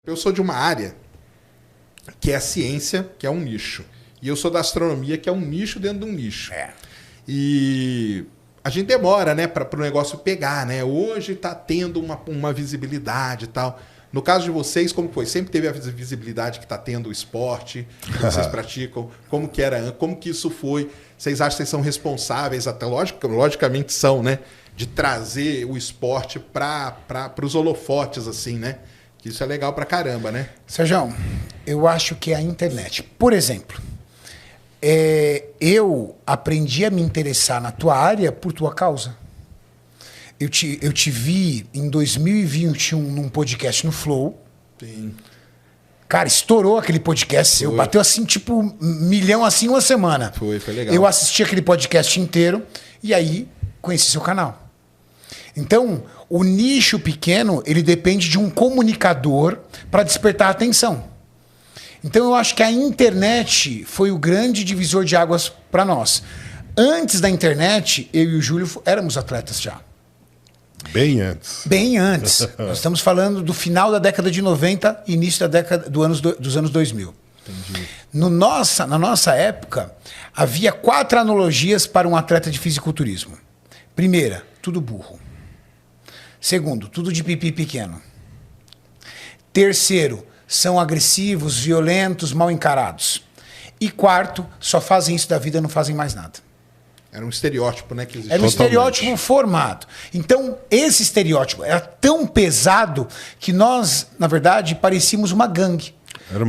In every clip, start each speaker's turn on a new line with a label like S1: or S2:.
S1: Eu sou de uma área que é a ciência, que é um nicho. E eu sou da astronomia, que é um nicho dentro de um nicho. E a gente demora, né, para o negócio pegar, né? Hoje está tendo uma visibilidade e tal. No caso de vocês, como foi? Sempre teve a visibilidade que está tendo o esporte que vocês praticam? Como que era? Como que isso foi? Vocês acham que vocês são responsáveis, até logicamente são, né? De trazer o esporte para os holofotes, assim, né? Que isso é legal pra caramba, né?
S2: Sérgio, eu acho que é a internet. Por exemplo, eu aprendi a me interessar na tua área por tua causa. Eu te vi em 2021 num podcast no Flow.
S1: Sim.
S2: Cara, estourou aquele podcast seu. Bateu assim, tipo, 1 milhão assim uma semana.
S1: Foi legal.
S2: Eu assisti aquele podcast inteiro e aí conheci seu canal. Então, o nicho pequeno, ele depende de um comunicador para despertar a atenção. Então, eu acho que a internet foi o grande divisor de águas para nós. Antes da internet, eu e o Júlio éramos atletas já.
S3: Bem antes.
S2: Bem antes. Nós estamos falando do final da década de 90 e início da década dos anos 2000.
S1: Entendi.
S2: Na nossa época, havia 4 analogias para um atleta de fisiculturismo. Primeira, tudo burro. Segundo, tudo de pipi pequeno. Terceiro, são agressivos, violentos, mal encarados. E quarto, só fazem isso da vida, não fazem mais nada.
S1: Era um estereótipo, né? Que existia.
S2: Era um estereótipo formado. Então, esse estereótipo era tão pesado que nós, na verdade, parecíamos uma gangue.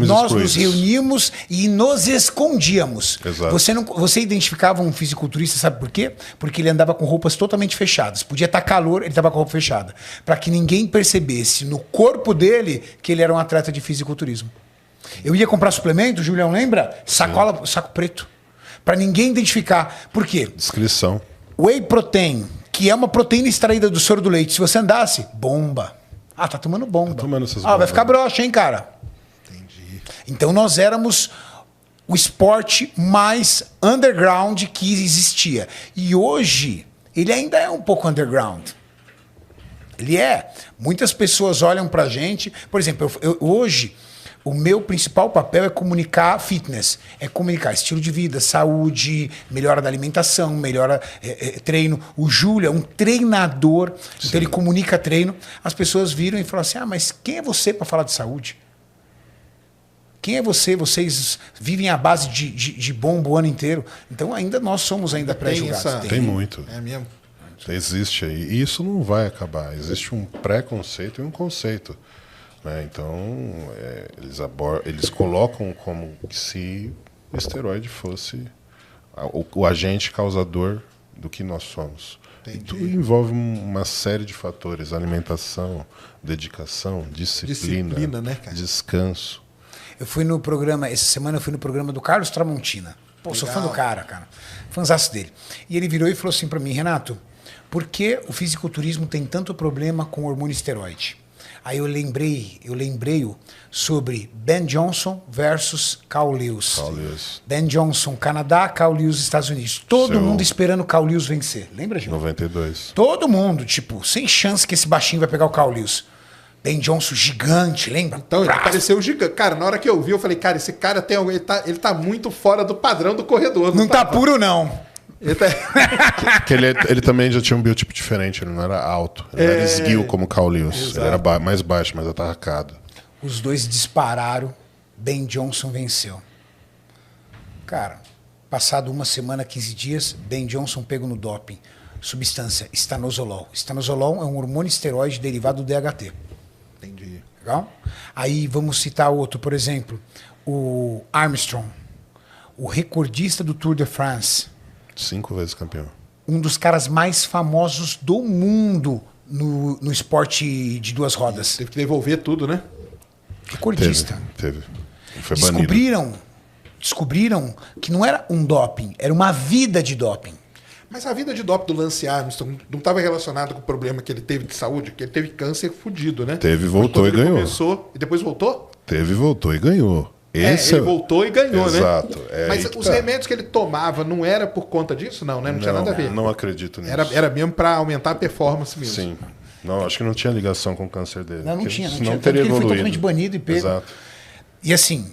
S2: Nós nos reuníamos e nos escondíamos.
S3: Exato.
S2: Você identificava um fisiculturista, sabe por quê? Porque ele andava com roupas totalmente fechadas. Podia estar calor, ele estava com a roupa fechada. Para que ninguém percebesse no corpo dele que ele era um atleta de fisiculturismo. Eu ia comprar suplemento, Julião, lembra? Saco preto. Para ninguém identificar. Por quê?
S3: Descrição.
S2: Whey protein, que é uma proteína extraída do soro do leite. Se você andasse, bomba. Ah, tá tomando bomba.
S3: Tá tomando essas
S2: vai
S3: bombas.
S2: ficar broxa, hein, cara? Então nós éramos o esporte mais underground que existia. E hoje ele ainda é um pouco underground. Ele é. Muitas pessoas olham pra gente. Por exemplo, hoje o meu principal papel é comunicar fitness. É comunicar estilo de vida, saúde, melhora da alimentação, melhora treino. O Júlio é um treinador, então ele comunica treino. As pessoas viram e falam assim, mas quem é você para falar de saúde? Quem é você? Vocês vivem à base de bomba o ano inteiro. Então ainda nós somos ainda pré-julgados.
S3: Tem muito.
S1: É mesmo?
S3: Existe aí. E isso não vai acabar. Existe um pré-conceito e um conceito. Né? Então, eles colocam como se o esteroide fosse o agente causador do que nós somos. Entendi. E tudo envolve uma série de fatores. Alimentação, dedicação, disciplina,
S1: né, cara?
S3: Descanso.
S2: Eu fui no programa, essa semana eu fui no programa do Carlos Tramontina. Pô, sou fã do cara. Fãzaço dele. E ele virou e falou assim pra mim, Renato, por que o fisiculturismo tem tanto problema com o hormônio esteroide? Aí eu lembrei sobre Ben Johnson versus Carl Lewis. Ben Johnson, Canadá, Carl Lewis, Estados Unidos. Todo mundo esperando o Carl Lewis vencer. Lembra, Gil?
S3: 92.
S2: Todo mundo, tipo, sem chance que esse baixinho vai pegar o Carl Lewis. Ben Johnson gigante, lembra?
S1: Então, ele pareceu gigante. Cara, na hora que eu vi, eu falei, cara, esse cara ele tá muito fora do padrão do corredor.
S2: Não tá puro, não.
S3: Ele também já tinha um biotipo diferente, ele não era alto. Ele não era esguio como o Carl Lewis. Ele era mais baixo, mais atarracado.
S2: Os dois dispararam, Ben Johnson venceu. Cara, passado 1 semana, 15 dias, Ben Johnson pegou no doping. Substância, estanozolol. Estanozolol é um hormônio esteroide derivado do DHT.
S1: Entendi.
S2: Legal? Aí vamos citar outro, por exemplo, o Armstrong, o recordista do Tour de France.
S3: 5 vezes campeão.
S2: Um dos caras mais famosos do mundo no esporte de 2 rodas.
S1: Teve que devolver tudo, né?
S2: Recordista.
S3: Teve. Foi banido.
S2: Descobriram que não era um doping, era uma vida de doping.
S1: Mas a vida de doping do Lance Armstrong não estava relacionada com o problema que ele teve de saúde, que ele teve câncer fudido, né?
S3: Teve, voltou e ganhou.
S1: Começou e depois voltou?
S3: Teve, voltou e ganhou.
S1: Ele voltou e ganhou,
S3: Exato.
S1: Né? Mas os remédios que ele tomava não era por conta disso? Não, né? Não tinha nada a ver.
S3: Não acredito nisso.
S1: Era mesmo para aumentar a performance mesmo.
S3: Sim. Não, acho que não tinha ligação com o câncer dele.
S2: Não tinha.
S3: Não
S2: Tanto
S3: teria
S2: que ele foi
S3: evoluído.
S2: totalmente banido e pego.
S3: Exato.
S2: E assim,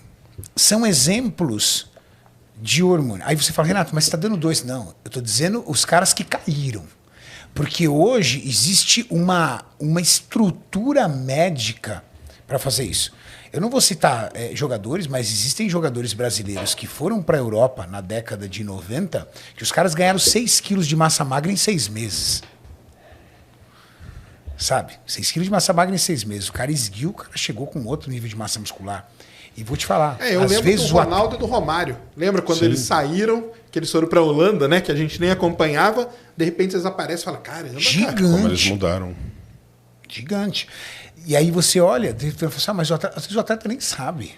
S2: são exemplos de hormônio. Aí você fala, Renato, mas você está dando 2. Não, eu estou dizendo os caras que caíram. Porque hoje existe uma estrutura médica para fazer isso. Eu não vou citar jogadores, mas existem jogadores brasileiros que foram para a Europa na década de 90, que os caras ganharam 6 quilos de massa magra em 6 meses. Sabe? 6 quilos de massa magra em 6 meses. O cara esguiu, o cara chegou com outro nível de massa muscular. E vou te falar.
S1: Eu
S2: às
S1: lembro
S2: vezes
S1: do Ronaldo e do Romário. Lembra quando eles saíram, que eles foram pra Holanda, né? Que a gente nem acompanhava. De repente eles aparecem e falam, caramba,
S2: gigante.
S1: cara.
S3: Como eles mudaram.
S2: Gigante. E aí você olha, mas às vezes o atleta nem sabe.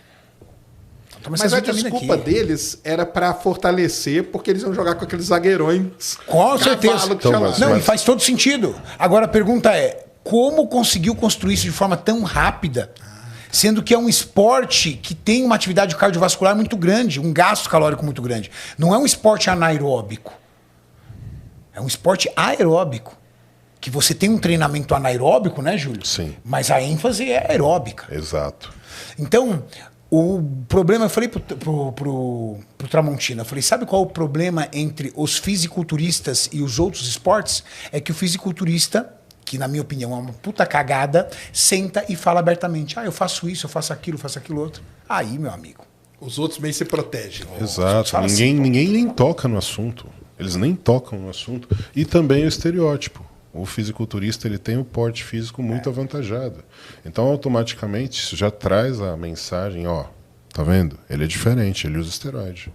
S1: Mas a desculpa deles era pra fortalecer, porque eles iam jogar com aqueles zagueirões.
S2: Com certeza. Não, e faz todo sentido. Agora a pergunta é, como conseguiu construir isso de forma tão rápida, sendo que é um esporte que tem uma atividade cardiovascular muito grande, um gasto calórico muito grande. Não é um esporte anaeróbico. É um esporte aeróbico. Que você tem um treinamento anaeróbico, né, Júlio?
S3: Sim.
S2: Mas a ênfase é aeróbica.
S3: Exato.
S2: Então, o problema, eu falei pro Tramontina, eu falei, sabe qual é o problema entre os fisiculturistas e os outros esportes? É que o fisiculturista, que na minha opinião é uma puta cagada, senta e fala abertamente, eu faço isso, eu faço aquilo outro. Aí, meu amigo.
S1: Os outros meio se protegem.
S3: Exato. Ninguém nem toca no assunto. Eles nem tocam no assunto. E também o estereótipo. O fisiculturista ele tem um porte físico muito avantajado. Então, automaticamente, isso já traz a mensagem, ó, tá vendo? Ele é diferente, ele usa esteroide.